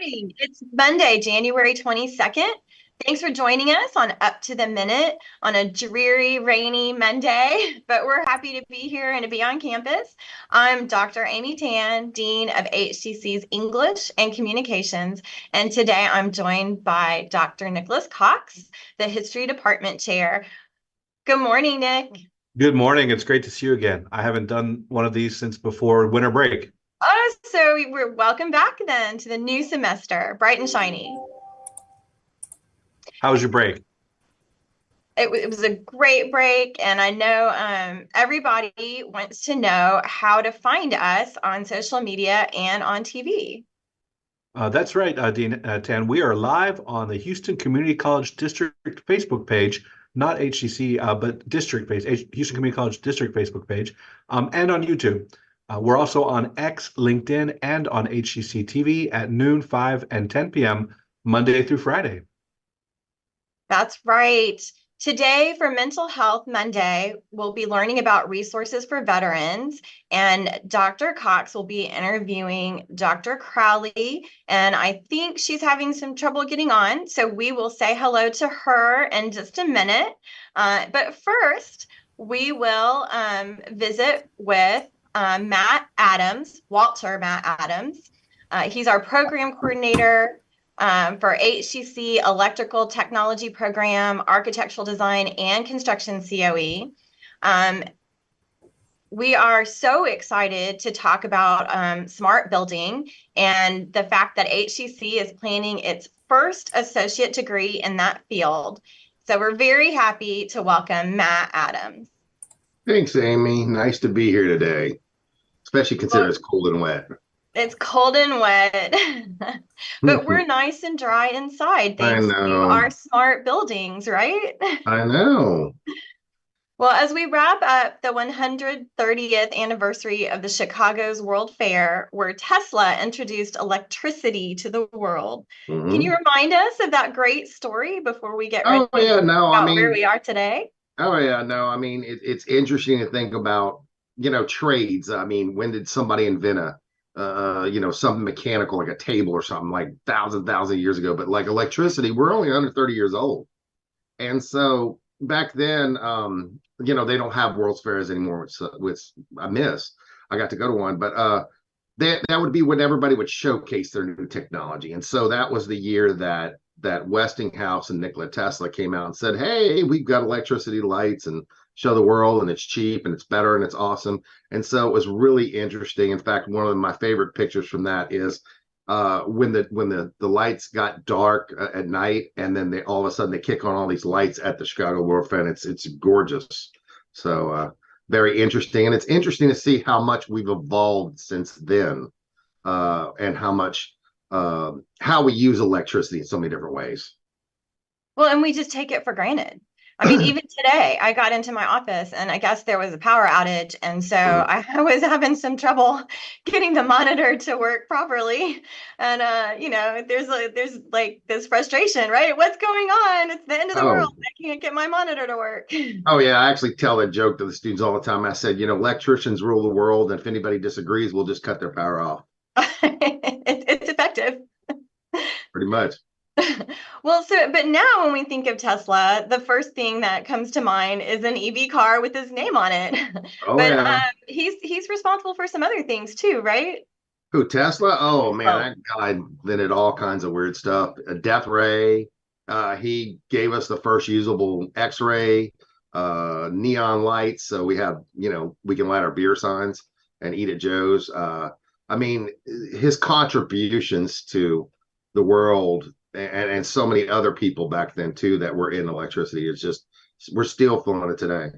morning. It's Monday, January 22nd. Thanks for joining us on Up to the Minute on a dreary, rainy Monday, but we're happy to be here and to be on campus. I'm Dr. Amy Tan, Dean of HCC's English and Communications, and today I'm joined by Dr. Nicholas Cox, the History Department Chair. Good morning, Nick. Good morning. It's great to see you again. I haven't done one of these since before winter break. Oh, so we're welcome back then to the new semester, bright and shiny. How was your break? It was a great break, and I know everybody wants to know how to find us on social media and on TV. That's right, Dean Tan. We are live on the Houston Community College District Facebook page, not HCC, but district page, Houston Community College District Facebook page, and on YouTube. We're also on X, LinkedIn, and on HCCTV at noon, 5, and 10 p.m. Monday through Friday. That's right. Today, for Mental Health Monday, we'll be learning about resources for veterans, and Dr. Cox will be interviewing Dr. Crowley, and I think she's having some trouble getting on, so we will say hello to her in just a minute. But first, we will visit with Matt Adams, Walter Matt Adams. He's our program coordinator for HCC Electrical Technology Program, Architectural Design, and Construction COE. We are so excited to talk about smart building and the fact that HCC is planning its first associate degree in that field. So we're very happy to welcome Matt Adams. Thanks, Amy. Nice to be here today, especially considering it's cold and wet. It's cold and wet, but we're nice and dry inside thanks to our smart buildings, right? I know. Well, as we wrap up the 130th anniversary of the Chicago's World Fair, where Tesla introduced electricity to the world, can you remind us of that great story before we get ready where we are today? Oh, yeah, no, I mean, it's interesting to think about, trades. I mean, when did somebody invent something mechanical like a table or something like thousand years ago? But like electricity, we're only under 30 years old. And so back then, they don't have World's Fairs anymore, which I miss. I got to go to one, but that would be when everybody would showcase their new technology. And so that was the year that Westinghouse and Nikola Tesla came out and said, hey, we've got electricity lights and show the world, and it's cheap and it's better and it's awesome. And so it was really interesting. In fact, one of my favorite pictures from that is when the lights got dark at night, and then all of a sudden they kick on all these lights at the Chicago World Fair, and it's gorgeous. So very interesting. And it's interesting to see how much we've evolved since then, and how we use electricity in so many different ways. Well, and we just take it for granted. I mean, even today, I got into my office and I guess there was a power outage. And so I was having some trouble getting the monitor to work properly. And, there's like this frustration, right? What's going on? It's the end of the world. I can't get my monitor to work. Oh, yeah. I actually tell that joke to the students all the time. I said, electricians rule the world. And if anybody disagrees, we'll just cut their power off. It's effective. Pretty much. Well, but now when we think of Tesla, the first thing that comes to mind is an EV car with his name on it. Oh, but yeah. He's responsible for some other things too, right? Who, Tesla? Oh, man, that guy invented all kinds of weird stuff. A death ray. He gave us the first usable X-ray, neon lights. So we have, we can light our beer signs and eat at Joe's. I mean, his contributions to the world and so many other people back then too that were in electricity. It's just, we're still feeling it today.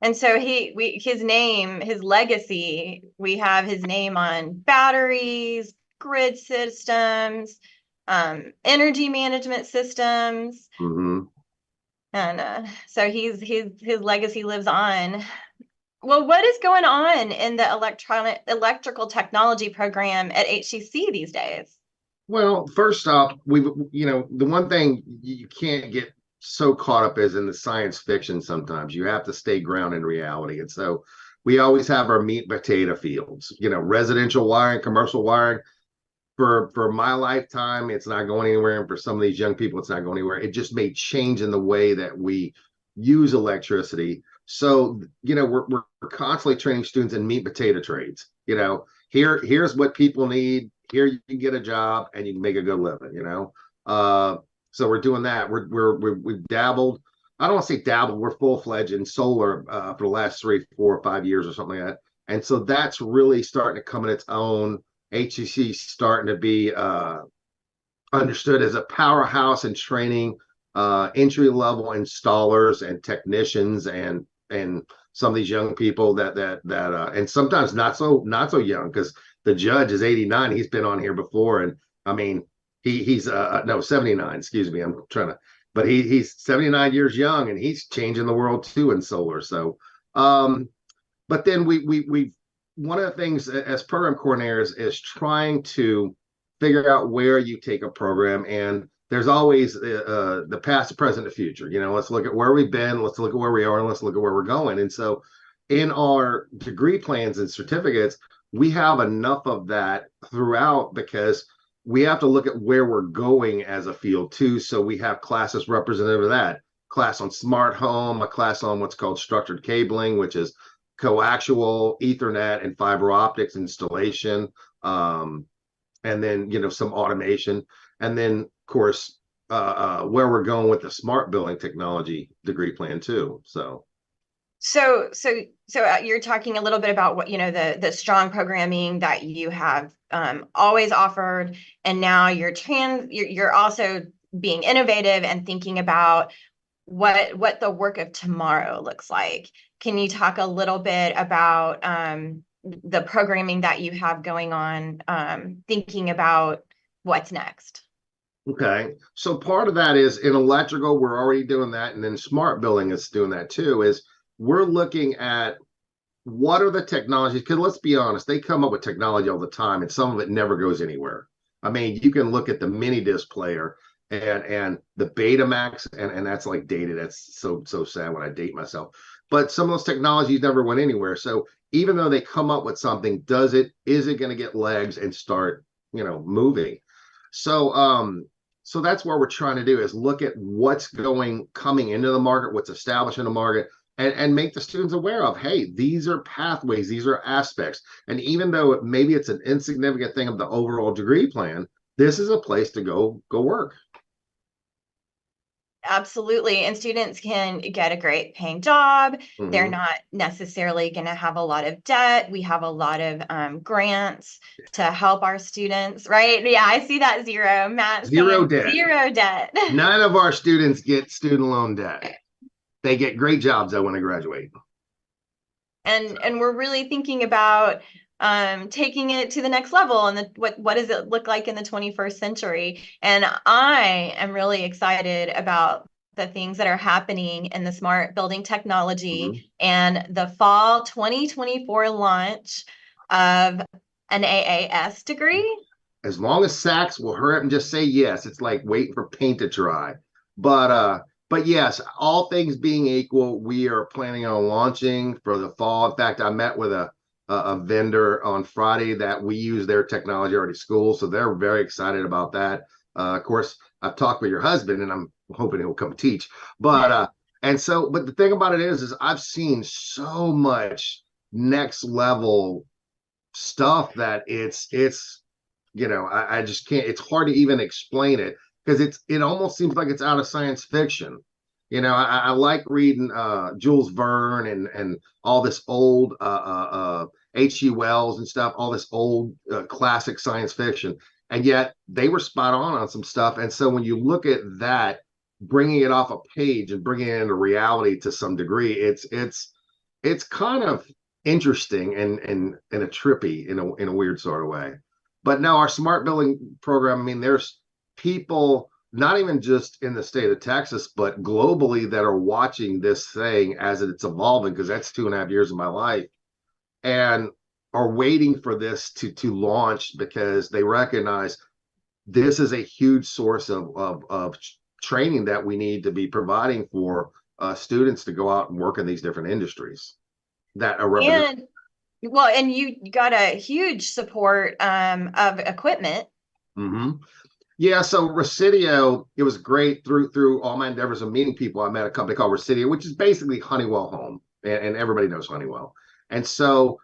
And so his name, his legacy, we have his name on batteries, grid systems, energy management systems. And so his legacy lives on. Well, what is going on in the electrical technology program at HCC these days? Well, first off, the one thing you can't get so caught up is in the science fiction. Sometimes you have to stay grounded in reality. And so we always have our meat and potato fields, residential wiring, commercial wiring. for my lifetime, it's not going anywhere, and for some of these young people, it's not going anywhere. It just may change in the way that we use electricity. So, we're constantly training students in meat and potato trades. Here's what people need. Here you can get a job and you can make a good living. So we're doing that. We've dabbled. I don't want to say dabbled. We're full-fledged in solar for the last 3, 4, 5 years or something like that. And so that's really starting to come in its own. HCC starting to be understood as a powerhouse in training entry-level installers and technicians and some of these young people that and sometimes not so young, because the judge is 89. He's been on here before, and I mean he's no 79. Excuse me, I'm trying to, but he's 79 years young, and he's changing the world too in solar. So, but then we one of the things as program coordinators is trying to figure out where you take a program, and there's always the past, the present, the future. Let's look at where we've been, let's look at where we are, and let's look at where we're going. And so in our degree plans and certificates, we have enough of that throughout, because we have to look at where we're going as a field too. So we have classes representative of that, class on smart home, a class on what's called structured cabling, which is coaxial, Ethernet, and fiber optics installation, and then some automation, and then of course where we're going with the smart building technology degree plan too. So you're talking a little bit about what the strong programming that you have always offered, and now you're also being innovative and thinking about what the work of tomorrow looks like. Can you talk a little bit about the programming that you have going on, thinking about what's next? Okay, so part of that is in electrical, we're already doing that, and then smart building is doing that too. Is we're looking at what are the technologies, because let's be honest, they come up with technology all the time, and some of it never goes anywhere. I mean, you can look at the mini disc player and the Betamax, and that's like dated. That's so sad when I date myself. But some of those technologies never went anywhere. So even though they come up with something, is it going to get legs and start moving? So that's what we're trying to do, is look at what's coming into the market, what's established in the market, and make the students aware of, hey, these are pathways, these are aspects. And even though maybe it's an insignificant thing of the overall degree plan, this is a place to go work. Absolutely. And students can get a great paying job. Mm-hmm. They're not necessarily going to have a lot of debt. We have a lot of grants to help our students, right? Yeah, I see that zero. Matt, zero debt. Zero debt. None of our students get student loan debt. They get great jobs though when they graduate. And we're really thinking about taking it to the next level, and what does it look like in the 21st century? And I am really excited about the things that are happening in the smart building technology and the fall 2024 launch of an AAS degree. As long as Sachs will hurry up and just say yes, it's like waiting for paint to dry. But yes, all things being equal, we are planning on launching for the fall. In fact, I met with a vendor on Friday that we use their technology already at school, so they're very excited about that. Of course, I've talked with your husband, and I'm hoping he'll come teach. But but the thing about it is I've seen so much next level stuff that it's I just can't. It's hard to even explain it, because it almost seems like it's out of science fiction. I like reading Jules Verne and all this old H.G. Wells and stuff, all this old classic science fiction, and yet they were spot on some stuff. And so when you look at that, bringing it off a page and bringing it into reality to some degree, it's kind of interesting and a trippy in a weird sort of way. But now our smart building program, I mean, there's people not even just in the state of Texas, but globally that are watching this thing as it's evolving, because that's 2.5 years of my life, and are waiting for this to launch, because they recognize this is a huge source of training that we need to be providing for students to go out and work in these different industries that are represented. And you got a huge support of equipment Hmm. Yeah, so Residio, it was great through all my endeavors of meeting people. I met a company called Residio, which is basically Honeywell Home, and everybody knows Honeywell. And so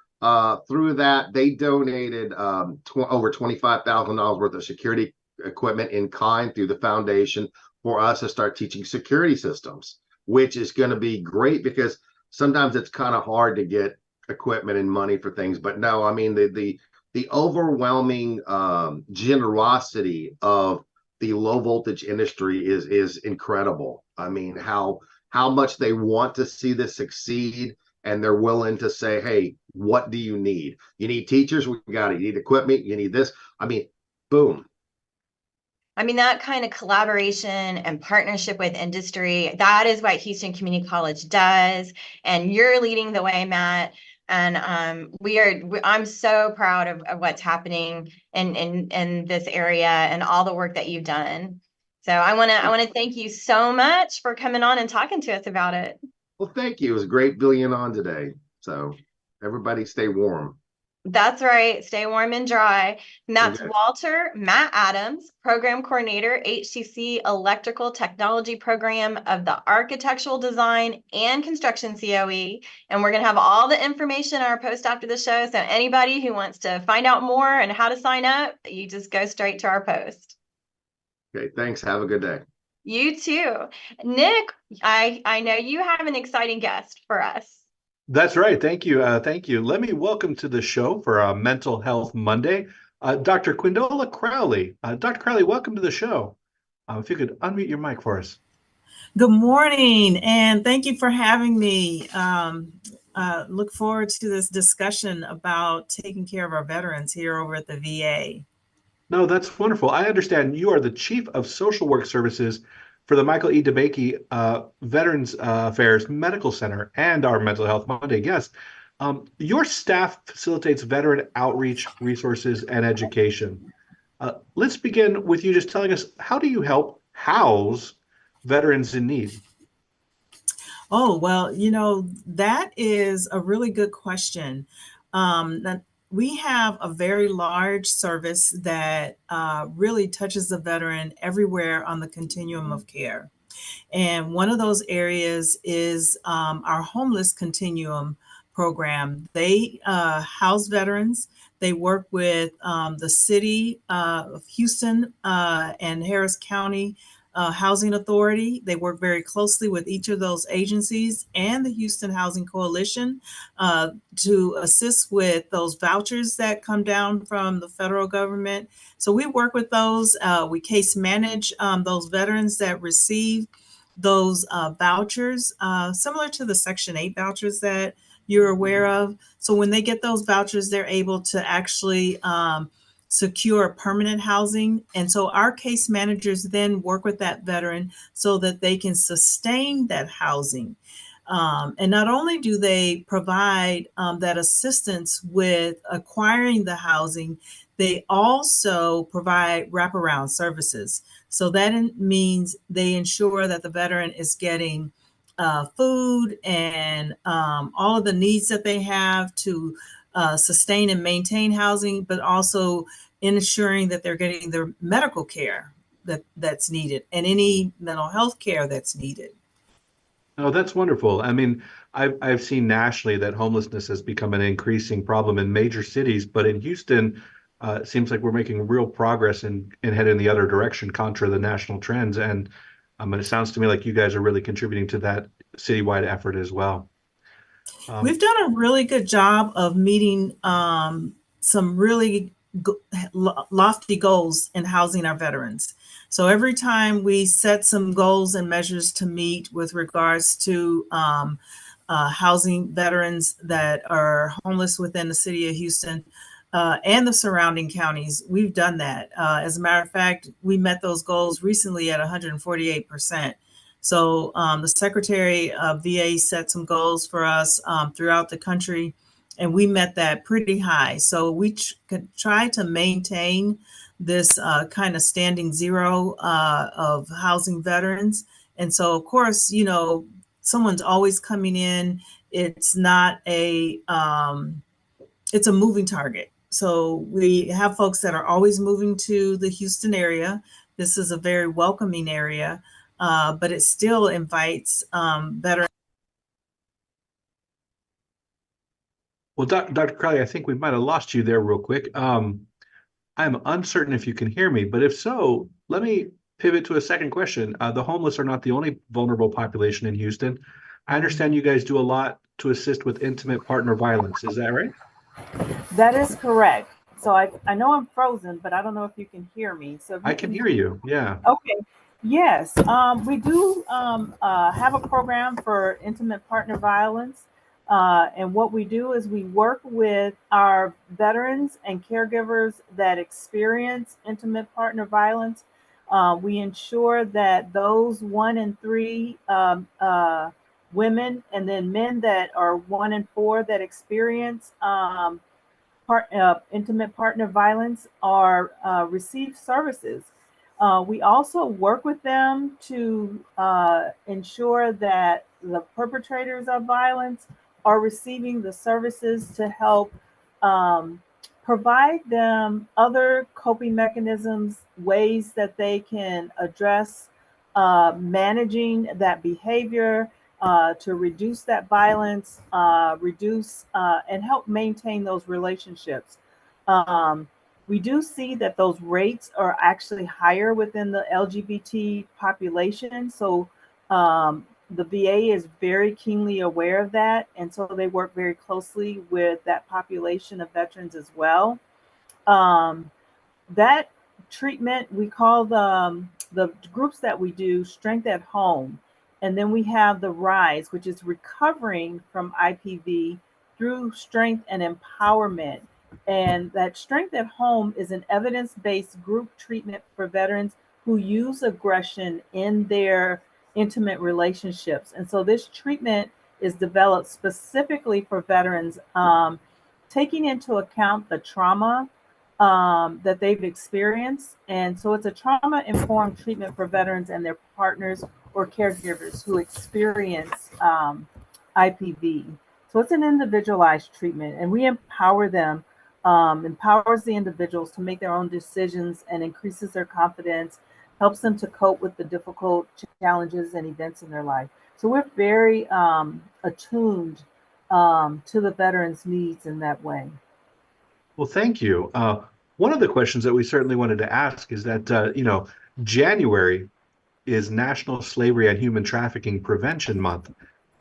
through that, they donated over $25,000 worth of security equipment in kind through the foundation for us to start teaching security systems, which is going to be great because sometimes it's kind of hard to get equipment and money for things. But no, I mean the overwhelming generosity of the low voltage industry is incredible. I mean, how much they want to see this succeed, and they're willing to say, "Hey, what do you need? You need teachers? We got it. You need equipment? You need this." I mean, boom. I mean, that kind of collaboration and partnership with industry, that is what Houston Community College does. And you're leading the way, Matt. And I'm so proud of what's happening in this area and all the work that you've done. So I want to thank you so much for coming on and talking to us about it. Well, thank you. It was great being on today. So everybody stay warm. That's right. Stay warm and dry. And that's Okay. Walter Matt Adams, Program Coordinator, HCC Electrical Technology Program of the Architectural Design and Construction COE. And we're going to have all the information in our post after the show. So anybody who wants to find out more and how to sign up, you just go straight to our post. Okay. Thanks. Have a good day. You too. Nick, I know you have an exciting guest for us. That's right. Thank you. Thank you. Let me welcome to the show for Mental Health Monday, Dr. Quindola Crowley. Dr. Crowley, welcome to the show. If you could unmute your mic for us. Good morning, and thank you for having me. Look forward to this discussion about taking care of our veterans here over at the VA. No, that's wonderful. I understand you are the Chief of Social Work Services for the Michael E. DeBakey Veterans Affairs Medical Center and our Mental Health Monday guest. Your staff facilitates veteran outreach, resources, and education. Let's begin with you just telling us, how do you help house veterans in need? Oh, well, that is a really good question. That we have a very large service that really touches the veteran everywhere on the continuum of care. And one of those areas is our homeless continuum program. They house veterans. They work with the city of Houston and Harris County Housing Authority. They work very closely with each of those agencies and the Houston Housing Coalition to assist with those vouchers that come down from the federal government. So we work with those. We case manage those veterans that receive those vouchers, similar to the Section 8 vouchers that you're aware of. So when they get those vouchers, they're able to actually secure permanent housing. And so our case managers then work with that veteran so that they can sustain that housing. And not only do they provide that assistance with acquiring the housing, they also provide wraparound services. So that means they ensure that the veteran is getting food and all of the needs that they have to sustain and maintain housing, but also ensuring that they're getting their medical care that's needed and any mental health care that's needed. Oh, that's wonderful. I mean, I've seen nationally that homelessness has become an increasing problem in major cities, but in Houston, it seems like we're making real progress and heading in the other direction, contra the national trends. And it sounds to me like you guys are really contributing to that citywide effort as well. We've done a really good job of meeting some really lofty goals in housing our veterans. So every time we set some goals and measures to meet with regards to housing veterans that are homeless within the city of Houston and the surrounding counties, we've done that. As a matter of fact, we met those goals recently at 148%. So the Secretary of VA set some goals for us throughout the country, and we met that pretty high. So we could try to maintain this kind of standing zero of housing veterans. And so, of course, someone's always coming in. It's not it's a moving target. So we have folks that are always moving to the Houston area. This is a very welcoming area, but it still invites veterans. Well, Dr. Crowley, I think we might have lost you there real quick. I'm uncertain if you can hear me, but if so, let me pivot to a second question. The homeless are not the only vulnerable population in Houston. I understand you guys do a lot to assist with intimate partner violence. Is that right? That is correct. So I know I'm frozen, but I don't know if you can hear me. So if I you can can hear you. Yeah. Okay. Yes, we do have a program for intimate partner violence. And what we do is we work with our veterans and caregivers that experience intimate partner violence. We ensure that those 1 in 3 women and then men that are 1 in 4 that experience intimate partner violence are receive services. We also work with them to ensure that the perpetrators of violence are receiving the services to help um, provide them other coping mechanisms, ways that they can address managing that behavior, to reduce that violence, reduce and help maintain those relationships. Um, we do see that those rates are actually higher within the LGBT population. So the VA is very keenly aware of that. And so they work very closely with that population of veterans as well. Um, that treatment we call the groups that we do strength at home, and then we have the rise, which is recovering from IPV through strength and empowerment. And that strength at home is an evidence-based group treatment for veterans who use aggression in their intimate relationships. And so this treatment is developed specifically for veterans, taking into account the trauma that they've experienced. And so it's a trauma informed treatment for veterans and their partners or caregivers who experience IPV. So it's an individualized treatment, and we empower them, empowers the individuals to make their own decisions and increases their confidence, helps them to cope with the difficult challenges and events in their life. So we're very attuned to the veterans' needs in that way. Well, thank you. One of the questions that we certainly wanted to ask is that, January is National Slavery and Human Trafficking Prevention Month.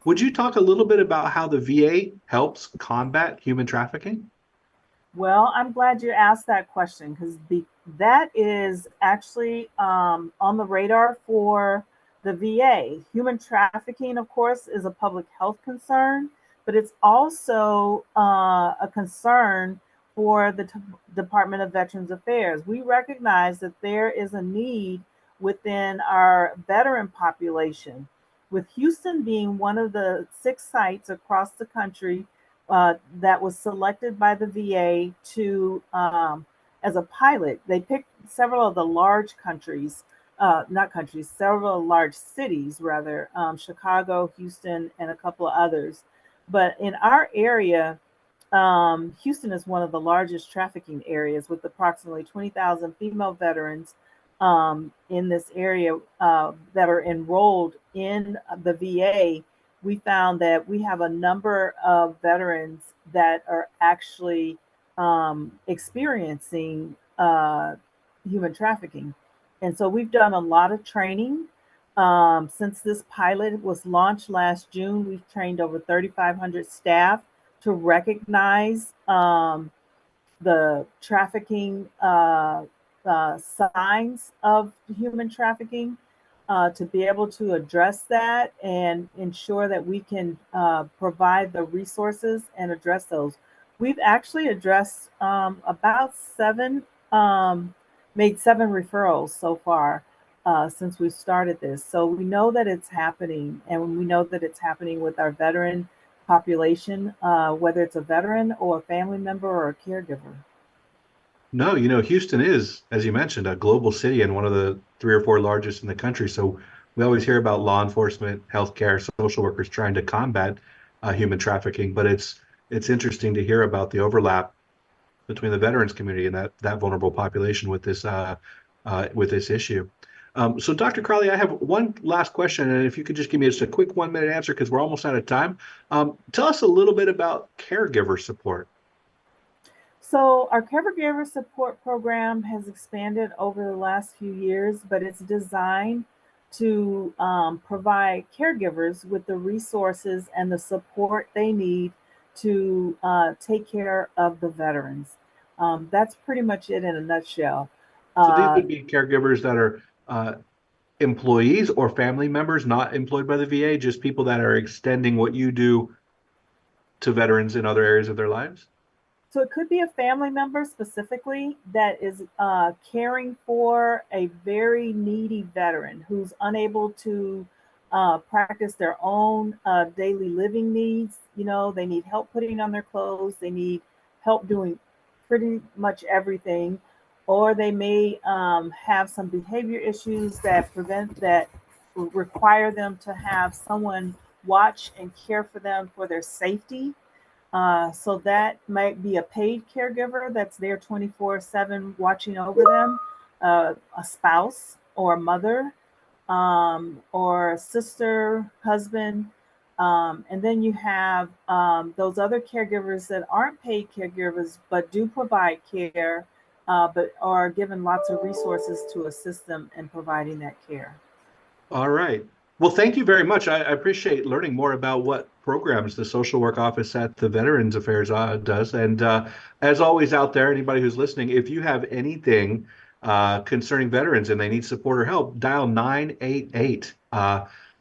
Would you talk a little bit about how the VA helps combat human trafficking? Well, I'm glad you asked that question because that is actually on the radar for the VA. Human trafficking, of course, is a public health concern, but it's also a concern for the Department of Veterans Affairs. We recognize that there is a need within our veteran population, with Houston being one of the 6 sites across the country that was selected by the VA to as a pilot. They picked several of the large countries, not countries, several large cities rather, Chicago, Houston, and a couple of others. But in our area, Houston is one of the largest trafficking areas with approximately 20,000 female veterans in this area that are enrolled in the VA. We found that we have a number of veterans that are actually experiencing human trafficking. And so we've done a lot of training. Since this pilot was launched last June, we've trained over 3,500 staff to recognize the trafficking signs of human trafficking, to be able to address that and ensure that we can provide the resources and address those. We've actually addressed about 7, made 7 referrals so far since we started this. So we know that it's happening, and we know that it's happening with our veteran population, whether it's a veteran or a family member or a caregiver. No, Houston is, as you mentioned, a global city and one of the 3 or 4 largest in the country. So we always hear about law enforcement, healthcare, social workers trying to combat human trafficking. But it's interesting to hear about the overlap between the veterans community and that vulnerable population with this issue. So Dr. Crowley, I have one last question, and if you could just give me just a quick 1 minute answer because we're almost out of time. Tell us a little bit about caregiver support. So our caregiver support program has expanded over the last few years, but it's designed to provide caregivers with the resources and the support they need to take care of the veterans. That's pretty much it in a nutshell. So these Uh, would be caregivers that are employees or family members not employed by the VA, just people that are extending what you do to veterans in other areas of their lives? So it could be a family member specifically that is caring for a very needy veteran who's unable to practice their own daily living needs. You know, they need help putting on their clothes, they need help doing pretty much everything, or they may have some behavior issues that require them to have someone watch and care for them for their safety. So that might be a paid caregiver that's there 24/7 watching over them, a spouse or a mother, or a sister, husband. And then you have those other caregivers that aren't paid caregivers but do provide care, but are given lots of resources to assist them in providing that care. All right. Well, thank you very much. I appreciate learning more about what programs the social work office at the Veterans Affairs does. And as always, out there, anybody who's listening, if you have anything concerning veterans and they need support or help, dial 988.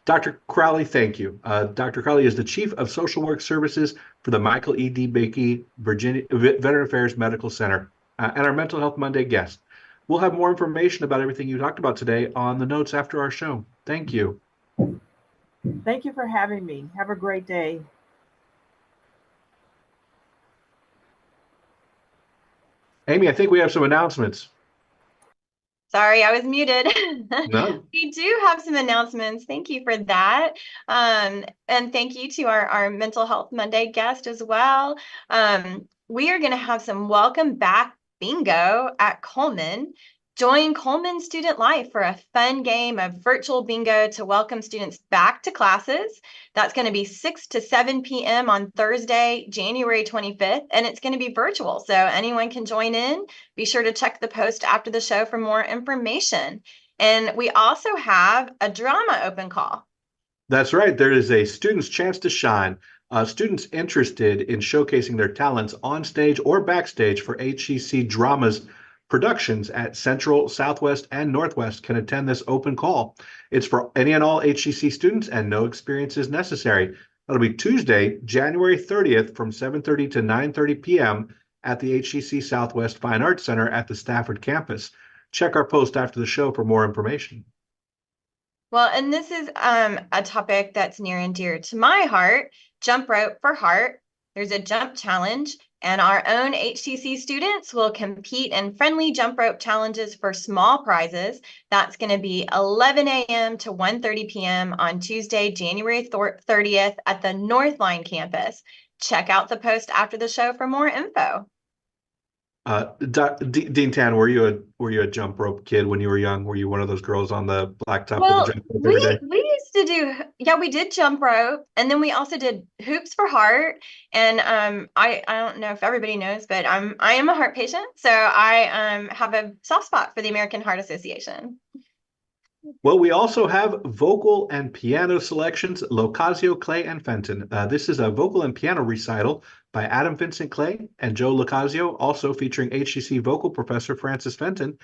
Dr. Crowley, thank you. Dr. Crowley is the Chief of Social Work Services for the Michael E. DeBakey Veteran Affairs Medical Center and our Mental Health Monday guest. We'll have more information about everything you talked about today on the notes after our show. Thank you. Thank you for having me. Have a great day. Amy, I think we have some announcements. Sorry, I was muted. No. We do have some announcements. Thank you for that. And thank you to our Mental Health Monday guest as well. We are going to have some welcome back bingo at Coleman. Join Coleman Student Life for a fun game of virtual bingo to welcome students back to classes. That's going to be 6 to 7 p.m. on Thursday, January 25th, and it's going to be virtual, so anyone can join in. Be sure to check the post after the show for more information. And we also have a drama open call. That's right. There is a student's chance to shine. Students interested in showcasing their talents on stage or backstage for HCC dramas productions at Central, Southwest, and Northwest can attend this open call. It's for any and all HCC students and no experience is necessary. That'll be Tuesday, January 30th from 7:30 to 9:30 p.m. at the HCC Southwest Fine Arts Center at the Stafford campus. Check our post after the show for more information. Well, and this is a topic that's near and dear to my heart, Jump Rope for Heart. There's a jump challenge, and our own HCC students will compete in friendly jump rope challenges for small prizes. That's going to be 11 a.m. to 1:30 p.m. on Tuesday, January 30th at the Northline campus. Check out the post after the show for more info. Dean Tan, were you a jump rope kid when you were young? Were you one of those girls on the blacktop Well, with the jump rope every day? we used to do, yeah, we did jump rope, and then we also did hoops for heart. And I don't know if everybody knows, but I am a heart patient, so I have a soft spot for the American Heart Association. Well, we also have vocal and piano selections, Locasio, Clay, and Fenton. This is a vocal and piano recital by Adam Vincent Clay and Joe Locasio, also featuring HCC vocal professor Francis Fenton.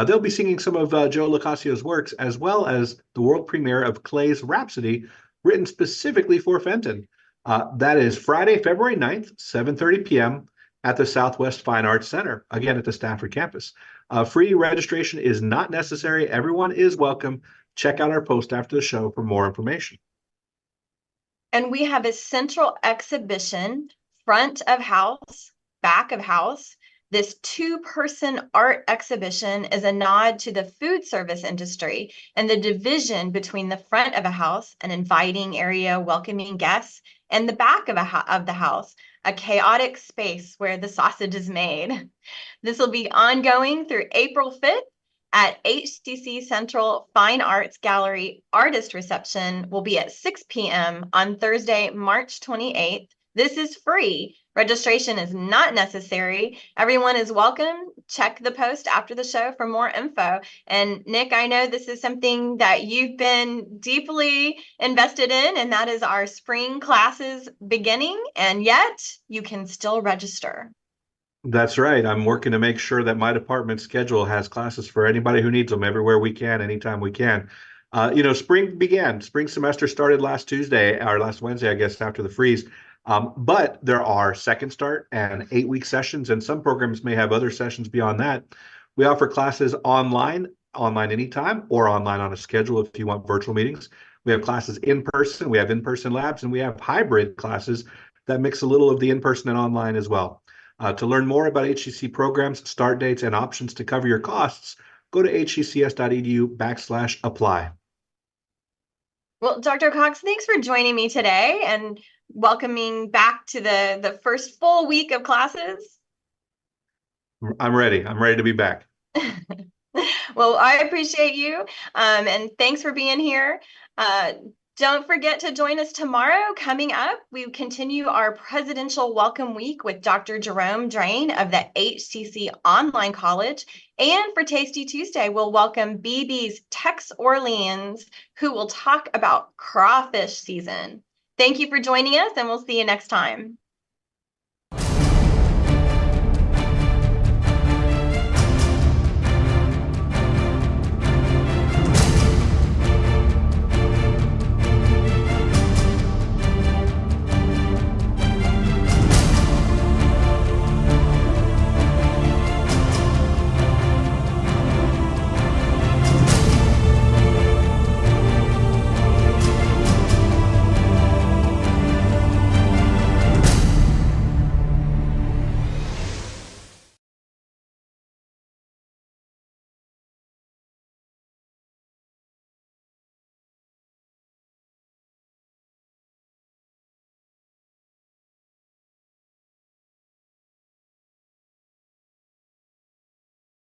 They'll be singing some of Joe Locasio's works, as well as the world premiere of Clay's Rhapsody, written specifically for Fenton. That is Friday, February 9th, 7:30 p.m. at the Southwest Fine Arts Center, again at the Stafford campus. Free registration is not necessary. Everyone is welcome. Check out our post after the show for more information. And we have a central exhibition, front of house, back of house. This two-person art exhibition is a nod to the food service industry and the division between the front of a house, an inviting area welcoming guests, and the back of the house, a chaotic space where the sausage is made. This will be ongoing through April 5th at HCC Central Fine Arts Gallery. Artist reception will be at 6 p.m. on Thursday, March 28th. This is free. Registration is not necessary. Everyone is welcome. Check the post after the show for more info. And Nick, I know this is something that you've been deeply invested in, and that is our spring classes beginning, and yet you can still register. That's right. I'm working to make sure that my department schedule has classes for anybody who needs them everywhere we can, anytime we can. Spring began. Spring semester started last Tuesday, or last Wednesday, I guess, after the freeze. But there are second start and 8-week sessions, and some programs may have other sessions beyond that. We offer classes online anytime, or online on a schedule if you want virtual meetings. We have classes in person, we have in-person labs, and we have hybrid classes that mix a little of the in-person and online as well. To learn more about HCC programs, start dates, and options to cover your costs, go to hccs.edu/apply. Well, Dr. Cox, thanks for joining me today and welcoming back to the first full week of classes. I'm ready. I'm ready to be back. Well, I appreciate you, and thanks for being here. Don't forget to join us tomorrow. Coming up, we continue our Presidential Welcome Week with Dr. Jerome Drain of the HCC Online College. And for Tasty Tuesday, we'll welcome BB's Tex Orleans, who will talk about crawfish season. Thank you for joining us, and we'll see you next time.